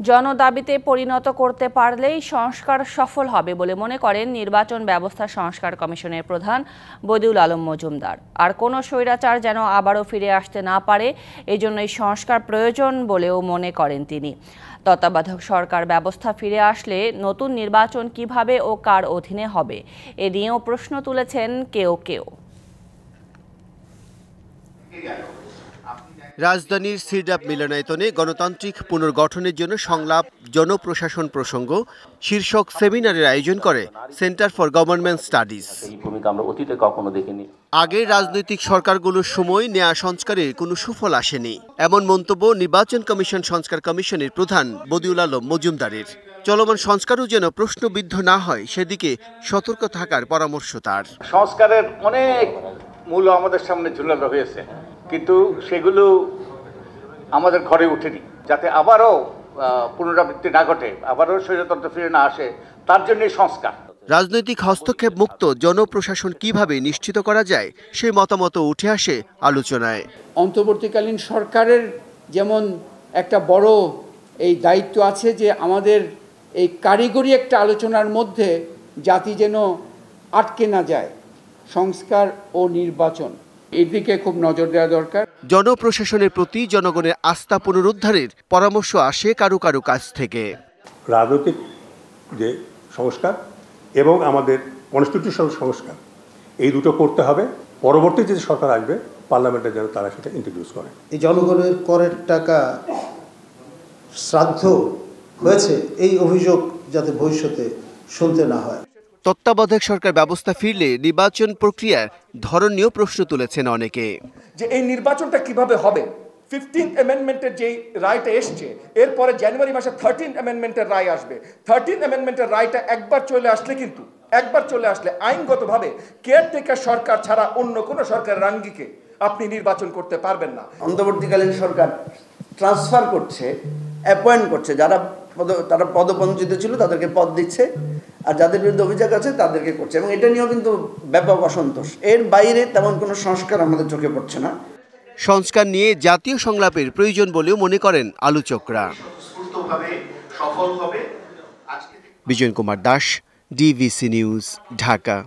জনদাবিতে পরিণত করতে পারলেই সংস্কার সফল হবে বলে মনে করেন নির্বাচন ব্যবস্থা সংস্কার কমিশনের প্রধান বদিউল আলম মজুমদার। আর কোনো স্বৈরাচার যেন আবারও ফিরে আসতে না পারে, এজন্যই সংস্কার প্রয়োজন বলেও মনে করেন তিনি। তত্ত্বাবধায়ক সরকার ব্যবস্থা ফিরে আসলে নতুন নির্বাচন কিভাবে ও কার অধীনে হবে এ নিয়েও প্রশ্ন তুলেছেন কেউ কেউ। রাজধানীর সিডাপ মিলনায়তনে গণতান্ত্রিক পুনর্গঠনের জন্য সংলাপ জনপ্রশাসন প্রসঙ্গ শীর্ষক সেমিনারের আয়োজন করে সেন্টার ফর গভর্নমেন্ট স্টাডিজ। আগের রাজনৈতিক সরকারগুলোর সময় নেয়া সংস্কারের কোনো সুফল আসেনি, এমন মন্তব্য নির্বাচন কমিশন সংস্কার কমিশনের প্রধান বদিউল আলম মজুমদারের। চলমান সংস্কারও যেন প্রশ্নবিদ্ধ না হয় সেদিকে সতর্ক থাকার পরামর্শ তার। সংস্কারের অনেক মূল আমাদের সামনে ঝুলানো হয়েছে, কিন্তু সেগুলো আমাদের ঘরে উঠেনি। যাতে আবারও পুনরাবৃত্তি না ঘটে, আবারও স্বৈরতন্ত্র ফিরে না আসে, তার জন্যই সংস্কার। রাজনৈতিক হস্তক্ষেপ মুক্ত জনপ্রশাসন কিভাবে নিশ্চিত করা যায় সেই মতামত উঠে আসে আলোচনায়। অন্তর্বর্তীকালীন সরকারের যেমন একটা বড় এই দায়িত্ব আছে যে আমাদের এই কারিগরি একটা আলোচনার মধ্যে জাতি যেন আটকে না যায়, সংস্কার ও নির্বাচন, এদিকে খুব নজর দেওয়া দরকার। জনপ্রশাসনের প্রতি জনগণের আস্থা পুনরুদ্ধারের পরামর্শ আসে কারো কারো কাছ থেকে। রাজনৈতিক যে সংস্কার এবং আমাদের কনস্টিটিউশনাল সংস্কার, এই দুটো করতে হবে। পরবর্তী যে সরকার আসবে পার্লামেন্টে যেন তারা সেটা ইন্ট্রোডিউস করে। এই জনগণের করের টাকা শ্রাদ্ধ হয়েছে, এই অভিযোগ যাতে ভবিষ্যতে শুনতে না হয়। তত্ত্বাবধায়ক সরকার ব্যবস্থা ফিরলে নির্বাচন প্রক্রিয়ার ধরন নিয়েও প্রশ্ন তুলেছেন অনেকে। যে এই নির্বাচনটা কিভাবে হবে? 15th অ্যামেন্ডমেন্টের যে রায়টা এসছে, এরপরে জানুয়ারি মাসে 13th অ্যামেন্ডমেন্টের রায় আসবে। 13th অ্যামেন্ডমেন্টের রায়টা একবার চলে আসলে আইনগতভাবে কেয়ারটেকার সরকার ছাড়া অন্য কোনো সরকারের আঙ্গিকে আপনি নির্বাচন করতে পারবেন না। অন্তর্বর্তীকালীন সরকার ট্রান্সফার করছে, অ্যাপয়েন্ট করছে, তারা পদবঞ্চিত ছিল তাদেরকে পদ দিচ্ছে, আর যাদের বিরুদ্ধে অভিযোগ আছে তাদেরকে করছে, এবং এটা নিয়েও কিন্তু ব্যাপক অসন্তোষ। এর বাইরে তেমন কোনো সংস্কার আমাদের চোখে পড়ছে না। সংস্কার নিয়ে জাতীয় সংলাপের প্রয়োজন বলেও মনে করেন আলোচকরা। বিজয় কুমার দাস, ডিভিসি নিউজ, ঢাকা।